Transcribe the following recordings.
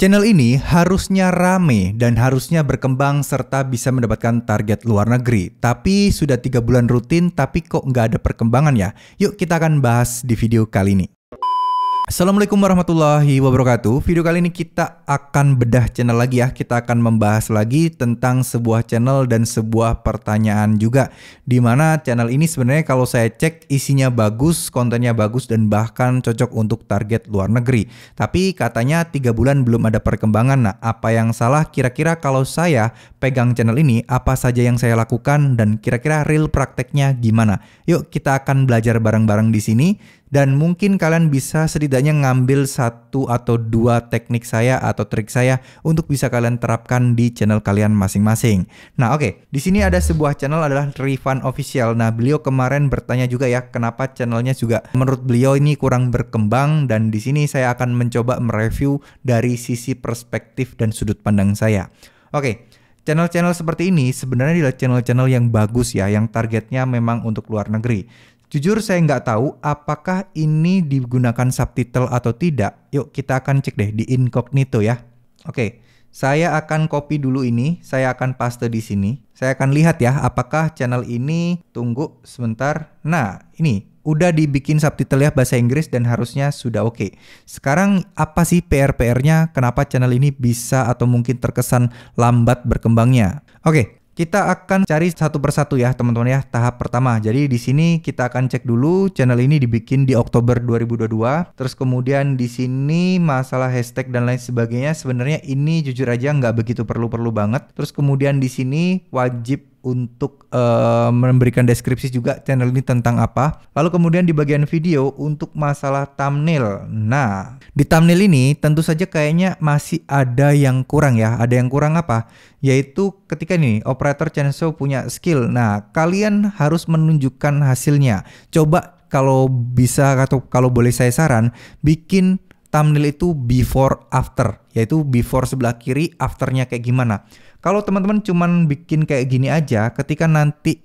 Channel ini harusnya rame dan harusnya berkembang serta bisa mendapatkan target luar negeri. Tapi sudah 3 bulan rutin tapi kok nggak ada perkembangan ya? Yuk kita akan bahas di video kali ini. Assalamualaikum warahmatullahi wabarakatuh. Video kali ini kita akan bedah channel lagi ya. Kita akan membahas lagi tentang sebuah channel dan sebuah pertanyaan juga. Dimana channel ini sebenarnya kalau saya cek isinya bagus, kontennya bagus dan bahkan cocok untuk target luar negeri. Tapi katanya 3 bulan belum ada perkembangan. Nah, apa yang salah kira-kira kalau saya pegang channel ini? Apa saja yang saya lakukan dan kira-kira real prakteknya gimana? Yuk kita akan belajar bareng-bareng di sini. Dan mungkin kalian bisa setidaknya ngambil 1 atau 2 teknik saya atau trik saya untuk bisa kalian terapkan di channel kalian masing-masing. Nah oke, di sini ada sebuah channel adalah Rifan Official. Nah beliau kemarin bertanya juga ya kenapa channelnya juga menurut beliau ini kurang berkembang. Dan di sini saya akan mencoba mereview dari sisi perspektif dan sudut pandang saya. Oke. Channel-channel seperti ini sebenarnya adalah channel-channel yang bagus ya, yang targetnya memang untuk luar negeri. Jujur saya nggak tahu apakah ini digunakan subtitle atau tidak. Yuk kita akan cek deh di incognito ya. Oke, saya akan copy dulu ini. Saya akan paste di sini. Saya akan lihat ya apakah channel ini. Tunggu sebentar. Nah ini udah dibikin subtitle ya bahasa Inggris dan harusnya sudah oke. Sekarang apa sih PR-nya? Kenapa channel ini bisa atau mungkin terkesan lambat berkembangnya? Oke. Kita akan cari satu persatu ya teman-teman ya, tahap pertama. Jadi di sini kita akan cek dulu channel ini dibikin di Oktober 2022. Terus kemudian di sini masalah hashtag dan lain sebagainya sebenarnya ini jujur aja nggak begitu perlu-perlu banget. Terus kemudian di sini wajib untuk memberikan deskripsi juga channel ini tentang apa. Lalu kemudian di bagian video untuk masalah thumbnail. Nah, di thumbnail ini tentu saja kayaknya masih ada yang kurang ya. Ada yang kurang apa? Yaitu ketika nih operator channel show punya skill. Nah, kalian harus menunjukkan hasilnya. Coba kalau bisa atau kalau boleh saya saran, bikin thumbnail itu before after, yaitu before sebelah kiri, afternya kayak gimana. Kalau teman-teman cuman bikin kayak gini aja, ketika nanti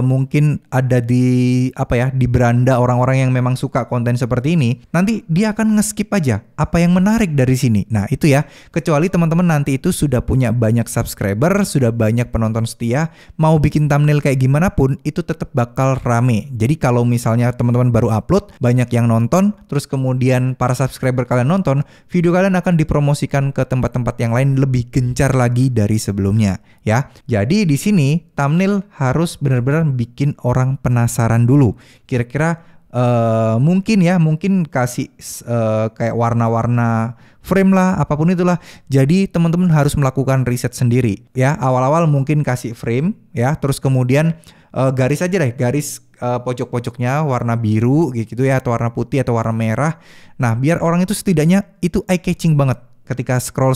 mungkin ada di di beranda orang-orang yang memang suka konten seperti ini, nanti dia akan nge-skip aja apa yang menarik dari sini. Nah itu ya, kecuali teman-teman nanti itu sudah punya banyak subscriber, sudah banyak penonton setia, mau bikin thumbnail kayak gimana pun itu tetap bakal rame. Jadi kalau misalnya teman-teman baru upload, banyak yang nonton, terus kemudian para subscriber kalian nonton, video kalian akan dipromosikan ke tempat-tempat yang lain lebih gencar lagi dari sebelumnya ya. Jadi di sini thumbnail harus benar-benar bikin orang penasaran dulu. Kira-kira mungkin kasih kayak warna-warna frame lah, apapun itulah. Jadi teman-teman harus melakukan riset sendiri ya. Awal-awal mungkin kasih frame ya, terus kemudian garis aja deh, garis pojok-pojoknya warna biru gitu ya, atau warna putih atau warna merah. Nah biar orang itu setidaknya itu eye catching banget. Ketika scroll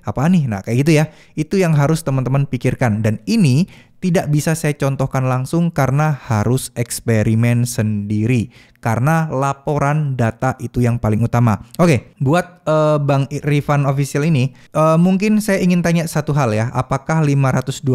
apaan nih? Nah kayak gitu ya. Itu yang harus teman-teman pikirkan. Dan ini tidak bisa saya contohkan langsung karena harus eksperimen sendiri. Karena laporan data itu yang paling utama. Oke, buat Bang Rifan Official ini, mungkin saya ingin tanya satu hal ya. Apakah 525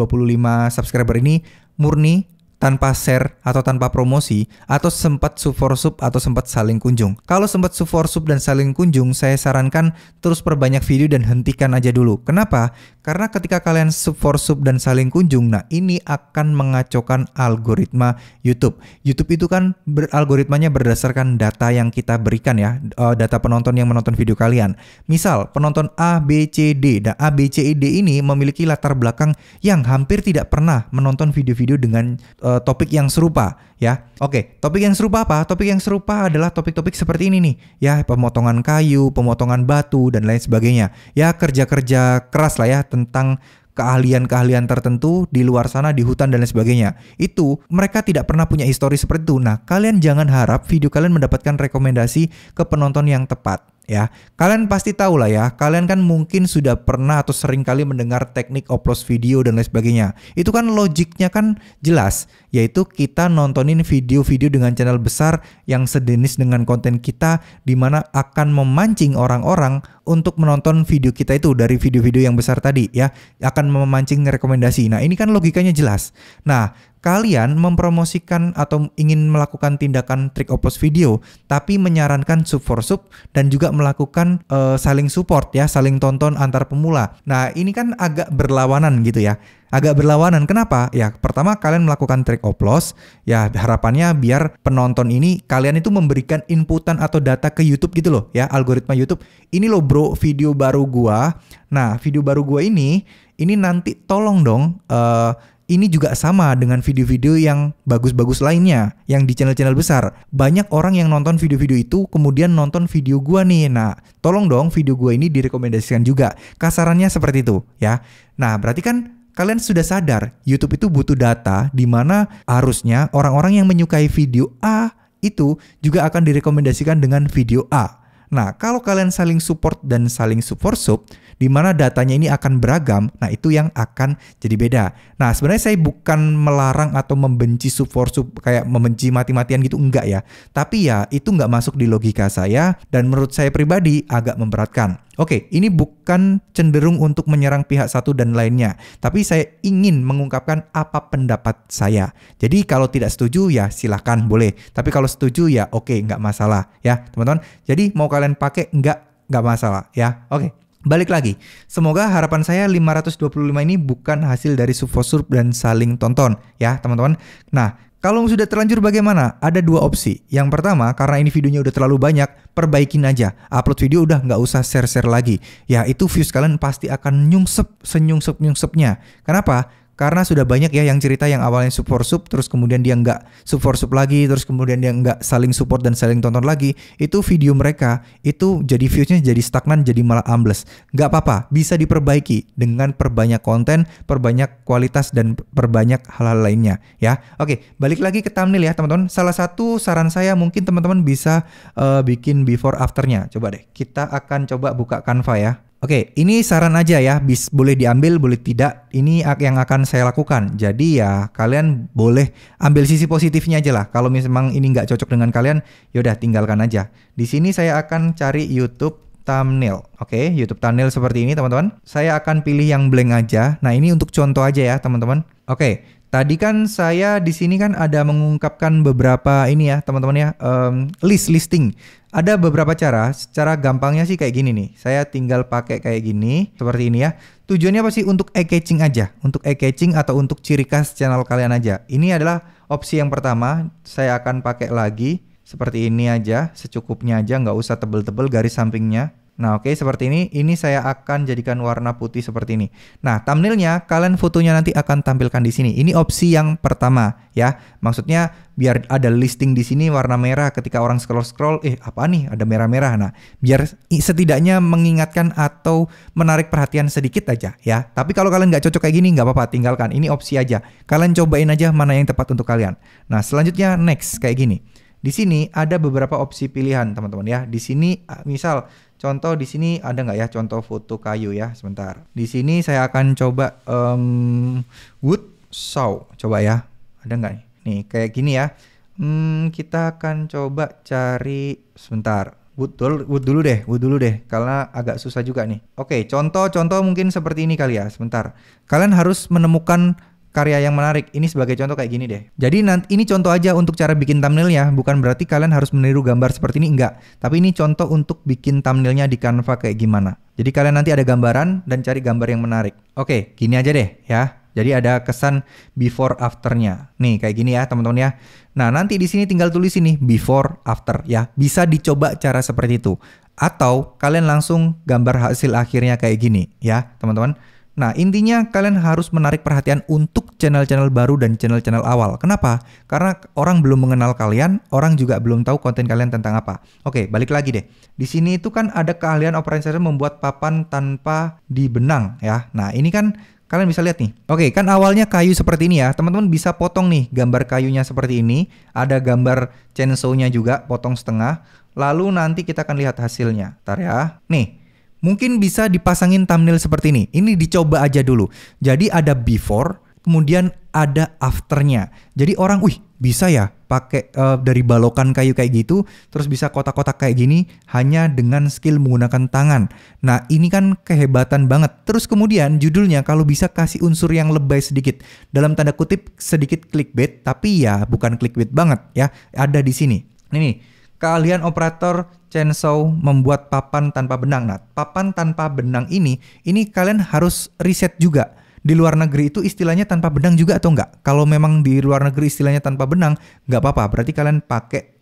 subscriber ini murni tanpa share atau tanpa promosi, atau sempat sub for sub atau sempat saling kunjung? Kalau sempat sub for sub dan saling kunjung, saya sarankan terus perbanyak video dan hentikan aja dulu. Kenapa? Karena ketika kalian sub for sub dan saling kunjung, nah ini akan mengacaukan algoritma YouTube. YouTube itu kan algoritmanya berdasarkan data yang kita berikan ya, data penonton yang menonton video kalian. Misal penonton A, B, C, D. Nah A, B, C, D ini memiliki latar belakang yang hampir tidak pernah menonton video-video dengan topik yang serupa ya. Oke, topik yang serupa apa? Topik yang serupa adalah topik-topik seperti ini nih ya, pemotongan kayu, pemotongan batu dan lain sebagainya. Ya kerja-kerja keras lah ya tentang keahlian-keahlian tertentu di luar sana, di hutan dan lain sebagainya. Itu mereka tidak pernah punya histori seperti itu. Nah, kalian jangan harap video kalian mendapatkan rekomendasi ke penonton yang tepat ya. Kalian pasti tahu lah ya, kalian kan mungkin sudah pernah atau sering kali mendengar teknik upload video dan lain sebagainya. Itu kan logiknya kan jelas, yaitu kita nontonin video-video dengan channel besar yang sejenis dengan konten kita, dimana akan memancing orang-orang untuk menonton video kita itu dari video-video yang besar tadi ya, akan memancing rekomendasi. Nah ini kan logikanya jelas. Nah kalian mempromosikan atau ingin melakukan tindakan trik oplos video, tapi menyarankan sub for sub dan juga melakukan saling support ya, saling tonton antar pemula. Nah, ini kan agak berlawanan gitu ya. Agak berlawanan. Kenapa? Ya, pertama kalian melakukan trik oplos, ya harapannya biar penonton ini kalian itu memberikan inputan atau data ke YouTube gitu loh ya, algoritma YouTube. Ini loh bro, video baru gua. Nah, video baru gua ini nanti tolong dong ini juga sama dengan video-video yang bagus-bagus lainnya yang di channel-channel besar. Banyak orang yang nonton video-video itu kemudian nonton video gua nih. Nah, tolong dong video gua ini direkomendasikan juga. Kasarannya seperti itu ya. Nah, berarti kan kalian sudah sadar YouTube itu butuh data di mana harusnya orang-orang yang menyukai video A itu juga akan direkomendasikan dengan video A. Nah, kalau kalian saling support dan saling sub for sub, di mana datanya ini akan beragam, nah itu yang akan jadi beda. Nah, sebenarnya saya bukan melarang atau membenci sub for sub kayak membenci mati-matian gitu, enggak ya. Tapi ya itu nggak masuk di logika saya dan menurut saya pribadi agak memberatkan. Oke, ini bukan cenderung untuk menyerang pihak satu dan lainnya, tapi saya ingin mengungkapkan apa pendapat saya. Jadi kalau tidak setuju ya silahkan boleh, tapi kalau setuju ya oke, nggak masalah ya teman-teman. Jadi mau kalian pakai nggak masalah ya. Oke. Balik lagi, semoga harapan saya 525 ini bukan hasil dari sub for sub dan saling tonton ya teman-teman. Nah, kalau sudah terlanjur bagaimana? Ada dua opsi. Yang pertama, karena ini videonya udah terlalu banyak, perbaikin aja. Upload video udah nggak usah share-share lagi. Ya itu views kalian pasti akan senyungsep-nyungsepnya. Kenapa? Karena sudah banyak ya yang cerita yang awalnya sub for sub, terus kemudian dia nggak sub for sub lagi, terus kemudian dia nggak saling support dan saling tonton lagi. Itu video mereka, itu jadi viewsnya jadi stagnan, jadi malah ambles. Nggak apa-apa, bisa diperbaiki dengan perbanyak konten, perbanyak kualitas, dan perbanyak hal-hal lainnya ya. Oke, balik lagi ke thumbnail ya teman-teman. Salah satu saran saya mungkin teman-teman bisa bikin before afternya. Coba deh, kita akan coba buka Canva ya. Oke, ini saran aja ya, boleh diambil, boleh tidak. Ini yang akan saya lakukan. Jadi ya kalian boleh ambil sisi positifnya aja lah. Kalau memang ini nggak cocok dengan kalian, yaudah tinggalkan aja. Di sini saya akan cari YouTube thumbnail. Oke, YouTube thumbnail seperti ini teman-teman. Saya akan pilih yang blank aja. Nah ini untuk contoh aja ya teman-teman. Oke, tadi kan saya di sini kan ada mengungkapkan beberapa ini ya teman-teman ya, listing. Ada beberapa cara gampangnya sih kayak gini nih. Saya tinggal pakai kayak gini, seperti ini ya. Tujuannya apa sih? Untuk eye-catching aja. Untuk eye-catching atau untuk ciri khas channel kalian aja. Ini adalah opsi yang pertama. Saya akan pakai lagi. Seperti ini aja, secukupnya aja, nggak usah tebel-tebel garis sampingnya. Nah oke, seperti ini. Ini saya akan jadikan warna putih seperti ini. Nah thumbnailnya kalian fotonya nanti akan tampilkan di sini. Ini opsi yang pertama ya. Maksudnya biar ada listing di sini warna merah ketika orang scroll apa nih ada merah-merah. Nah biar setidaknya mengingatkan atau menarik perhatian sedikit aja ya. Tapi kalau kalian nggak cocok kayak gini nggak apa-apa, tinggalkan. Ini opsi aja. Kalian cobain aja mana yang tepat untuk kalian. Nah selanjutnya next kayak gini. Di sini ada beberapa opsi pilihan teman-teman ya. Di sini misal contoh di sini ada nggak ya contoh foto kayu ya, sebentar. Di sini saya akan coba wood saw, coba ya. Ada nggak nih? Nih kayak gini ya. Kita akan coba cari sebentar. Wood dulu deh, karena agak susah juga nih. Oke, contoh mungkin seperti ini kali ya. Sebentar. Kalian harus menemukan karya yang menarik. Ini sebagai contoh kayak gini deh. Jadi nanti ini contoh aja untuk cara bikin thumbnailnya. Bukan berarti kalian harus meniru gambar seperti ini, enggak. Tapi ini contoh untuk bikin thumbnailnya di Canva kayak gimana. Jadi kalian nanti ada gambaran dan cari gambar yang menarik. Oke, gini aja deh ya. Jadi ada kesan before afternya. Nih kayak gini ya teman-teman ya. Nah nanti di sini tinggal tulis ini before after ya. Bisa dicoba cara seperti itu. Atau kalian langsung gambar hasil akhirnya kayak gini ya teman-teman. Nah intinya kalian harus menarik perhatian untuk channel-channel baru dan channel-channel awal. Kenapa? Karena orang belum mengenal kalian, orang juga belum tahu konten kalian tentang apa. Oke, balik lagi deh. Di sini itu kan ada keahlian operator membuat papan tanpa dibenang ya. Nah ini kan kalian bisa lihat nih. Oke, kan awalnya kayu seperti ini ya. Teman-teman bisa potong nih gambar kayunya seperti ini. Ada gambar chainsaw-nya juga, potong setengah. Lalu nanti kita akan lihat hasilnya. Ntar ya. Nih. Mungkin bisa dipasangin thumbnail seperti ini. Ini dicoba aja dulu. Jadi ada before, kemudian ada afternya. Jadi orang, wih bisa ya pakai dari balokan kayu kayak gitu, terus bisa kotak-kotak kayak gini hanya dengan skill menggunakan tangan. Nah ini kan kehebatan banget. Terus kemudian judulnya kalau bisa kasih unsur yang lebay sedikit, dalam tanda kutip sedikit clickbait, tapi ya bukan clickbait banget ya. Ada di sini. Ini keahlian operator chainsaw membuat papan tanpa benang. Nah, papan tanpa benang ini kalian harus riset juga. Di luar negeri itu istilahnya tanpa benang juga atau enggak? Kalau memang di luar negeri istilahnya tanpa benang, nggak apa-apa. Berarti kalian pakai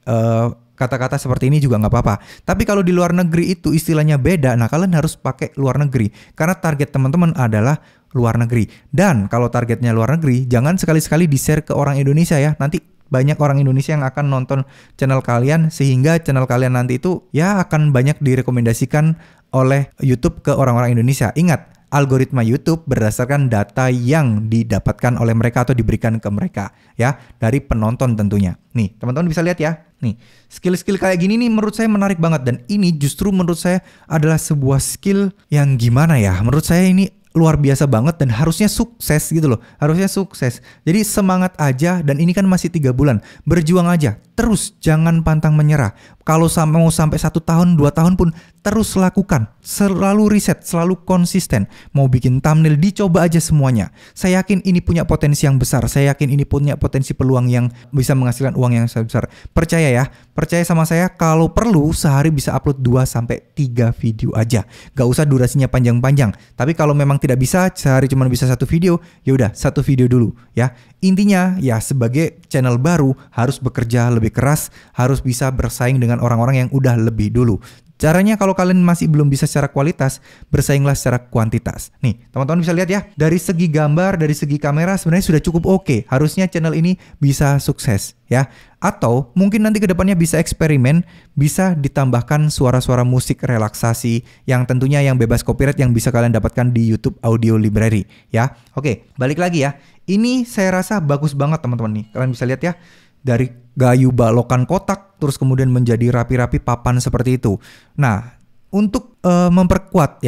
kata-kata seperti ini juga nggak apa-apa. Tapi kalau di luar negeri itu istilahnya beda, nah kalian harus pakai luar negeri. Karena target teman-teman adalah luar negeri. Dan kalau targetnya luar negeri, jangan sekali-sekali di-share ke orang Indonesia ya. Nanti banyak orang Indonesia yang akan nonton channel kalian, sehingga channel kalian nanti itu ya akan banyak direkomendasikan oleh YouTube ke orang-orang Indonesia. Ingat, algoritma YouTube berdasarkan data yang didapatkan oleh mereka atau diberikan ke mereka ya, dari penonton tentunya. Nih teman-teman bisa lihat ya, nih skill-skill kayak gini nih menurut saya menarik banget, dan ini justru menurut saya adalah sebuah skill yang gimana ya, menurut saya ini luar biasa banget dan harusnya sukses gitu loh, harusnya sukses. Jadi semangat aja, dan ini kan masih 3 bulan, berjuang aja terus, jangan pantang menyerah. Kalau mau sampai 1 tahun 2 tahun pun terus lakukan, selalu riset, selalu konsisten. Mau bikin thumbnail, dicoba aja semuanya. Saya yakin ini punya potensi yang besar, saya yakin ini punya potensi peluang yang bisa menghasilkan uang yang besar. Percaya ya, percaya sama saya, kalau perlu sehari bisa upload 2-3 video aja. Gak usah durasinya panjang-panjang. Tapi kalau memang tidak bisa, sehari cuma bisa 1 video, ya udah 1 video dulu ya. Intinya ya sebagai channel baru harus bekerja lebih keras, harus bisa bersaing dengan orang-orang yang udah lebih dulu. Caranya kalau kalian masih belum bisa secara kualitas, bersainglah secara kuantitas. Nih, teman-teman bisa lihat ya, dari segi gambar, dari segi kamera sebenarnya sudah cukup oke. Harusnya channel ini bisa sukses ya. Atau mungkin nanti kedepannya bisa eksperimen, bisa ditambahkan suara-suara musik relaksasi yang tentunya yang bebas copyright yang bisa kalian dapatkan di YouTube Audio Library ya. Oke, balik lagi ya. Ini saya rasa bagus banget teman-teman nih. Kalian bisa lihat ya, dari kayu balokan kotak terus kemudian menjadi rapi-rapi papan seperti itu. Nah, untuk memperkuat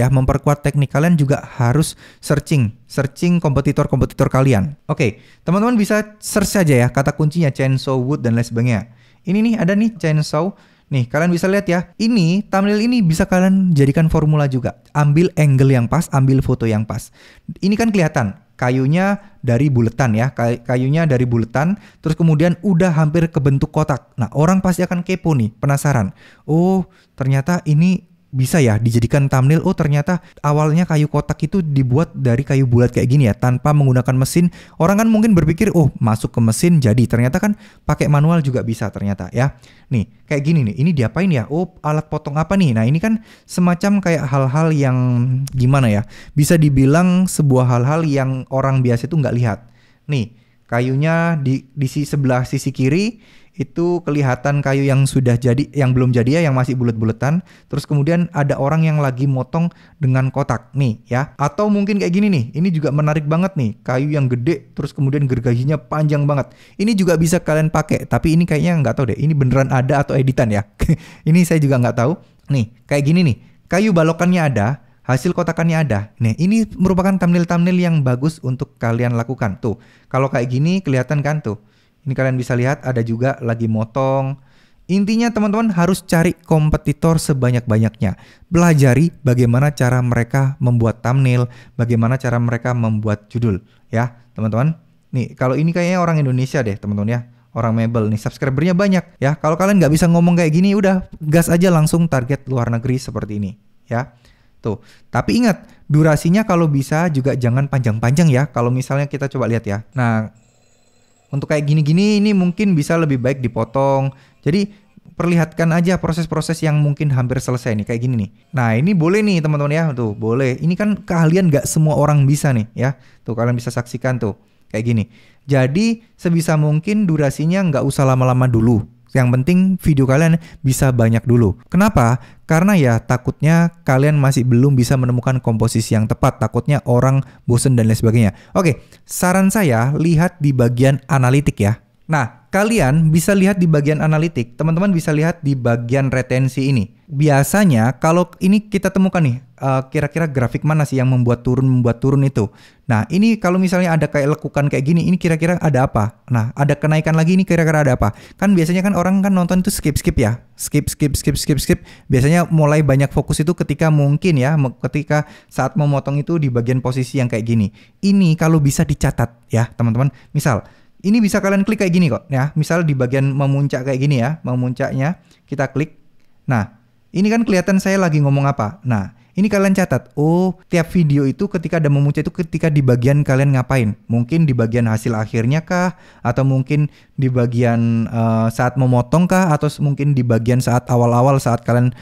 teknik, kalian juga harus searching kompetitor-kompetitor kalian. Oke, teman-teman bisa search saja ya kata kuncinya chainsaw wood dan lain sebagainya. Ini nih ada nih chainsaw. Nih kalian bisa lihat ya, ini thumbnail ini bisa kalian jadikan formula juga. Ambil angle yang pas, ambil foto yang pas. Ini kan kelihatan kayunya dari buletan ya, kayunya dari buletan, terus kemudian udah hampir kebentuk kotak. Nah orang pasti akan kepo nih, penasaran. Oh ternyata ini bisa ya dijadikan thumbnail. Oh ternyata awalnya kayu kotak itu dibuat dari kayu bulat kayak gini ya, tanpa menggunakan mesin. Orang kan mungkin berpikir oh masuk ke mesin jadi, ternyata kan pakai manual juga bisa ternyata ya. Nih kayak gini nih, ini diapain ya? Oh alat potong apa nih? Nah ini kan semacam kayak hal-hal yang gimana ya, bisa dibilang sebuah hal-hal yang orang biasa itu nggak lihat. Nih kayunya di sebelah sisi kiri itu kelihatan kayu yang sudah jadi, yang belum jadi ya, yang masih bulet-buletan. Terus kemudian ada orang yang lagi motong dengan kotak nih ya. Atau mungkin kayak gini nih, ini juga menarik banget nih, kayu yang gede terus kemudian gergajinya panjang banget. Ini juga bisa kalian pakai, tapi ini kayaknya nggak tahu deh, ini beneran ada atau editan ya. Ini saya juga nggak tahu. Nih kayak gini nih, kayu balokannya ada, hasil kotakannya ada. Nih, ini merupakan thumbnail-thumbnail yang bagus untuk kalian lakukan. Tuh, kalau kayak gini kelihatan kan tuh. Ini kalian bisa lihat ada juga lagi motong. Intinya teman-teman harus cari kompetitor sebanyak-banyaknya. Pelajari bagaimana cara mereka membuat thumbnail, bagaimana cara mereka membuat judul. Ya, teman-teman. Nih, kalau ini kayaknya orang Indonesia deh, teman-teman ya. Orang mebel nih, subscribernya banyak. Ya, kalau kalian nggak bisa ngomong kayak gini, udah gas aja langsung target luar negeri seperti ini. Ya. Tuh, tapi ingat, durasinya kalau bisa juga jangan panjang-panjang ya. Kalau misalnya kita coba lihat ya. Nah, untuk kayak gini-gini ini mungkin bisa lebih baik dipotong. Jadi perlihatkan aja proses-proses yang mungkin hampir selesai nih, kayak gini nih. Nah ini boleh nih teman-teman ya, tuh boleh. Ini kan keahlian gak semua orang bisa nih ya. Tuh kalian bisa saksikan tuh, kayak gini. Jadi sebisa mungkin durasinya nggak usah lama-lama dulu. Yang penting video kalian bisa banyak dulu. Kenapa? Karena ya takutnya kalian masih belum bisa menemukan komposisi yang tepat. Takutnya orang bosen dan lain sebagainya. Oke, saran saya lihat di bagian analitik ya. Nah, kalian bisa lihat di bagian analitik, teman-teman bisa lihat di bagian retensi ini. Biasanya kalau ini kita temukan nih, kira-kira grafik mana sih yang membuat turun itu. Nah, ini kalau misalnya ada kayak lekukan kayak gini, ini kira-kira ada apa? Nah, ada kenaikan lagi, ini kira-kira ada apa? Kan biasanya kan orang kan nonton itu skip ya. Skip. Biasanya mulai banyak fokus itu ketika mungkin ya, ketika saat memotong itu di bagian posisi yang kayak gini. Ini kalau bisa dicatat ya, teman-teman. Misal ini bisa kalian klik kayak gini kok ya. Misal di bagian memuncak kayak gini ya, memuncaknya kita klik. Nah, ini kan kelihatan saya lagi ngomong apa. Nah, ini kalian catat. Oh, tiap video itu ketika ada memuncak itu ketika di bagian kalian ngapain? Mungkin di bagian hasil akhirnya kah? Atau mungkin di bagian saat memotong kah? Atau mungkin di bagian saat awal-awal saat kalian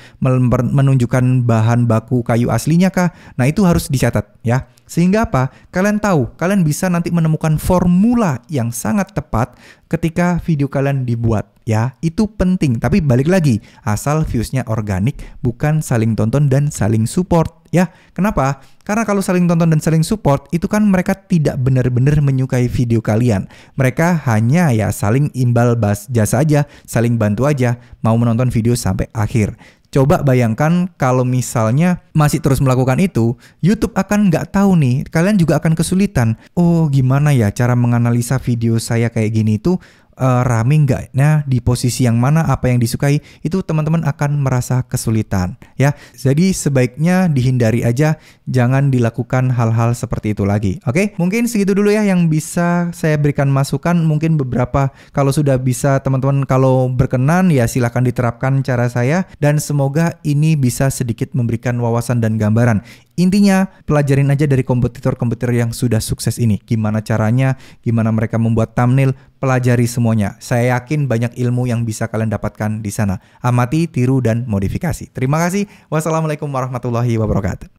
menunjukkan bahan baku kayu aslinya kah? Nah, itu harus dicatat ya. Sehingga apa? Kalian tahu, kalian bisa nanti menemukan formula yang sangat tepat ketika video kalian dibuat ya. Itu penting, tapi balik lagi, asal viewsnya organik, bukan saling tonton dan saling support ya. Kenapa? Karena kalau saling tonton dan saling support, itu kan mereka tidak benar-benar menyukai video kalian. Mereka hanya ya saling imbal jasa aja, saling bantu aja, mau menonton video sampai akhir. Coba bayangkan kalau misalnya masih terus melakukan itu, YouTube akan nggak tahu nih, kalian juga akan kesulitan. Oh, gimana ya cara menganalisa video saya kayak gini itu rame nggak? Nah, di posisi yang mana, apa yang disukai, itu teman-teman akan merasa kesulitan ya. Jadi sebaiknya dihindari aja, jangan dilakukan hal-hal seperti itu lagi. Oke, mungkin segitu dulu ya yang bisa saya berikan masukan. Mungkin beberapa kalau sudah bisa teman-teman kalau berkenan ya silahkan diterapkan cara saya, dan semoga ini bisa sedikit memberikan wawasan dan gambaran. Intinya, pelajarin aja dari kompetitor-kompetitor yang sudah sukses ini. Gimana caranya, gimana mereka membuat thumbnail, pelajari semuanya. Saya yakin banyak ilmu yang bisa kalian dapatkan di sana. Amati, tiru, dan modifikasi. Terima kasih. Wassalamualaikum warahmatullahi wabarakatuh.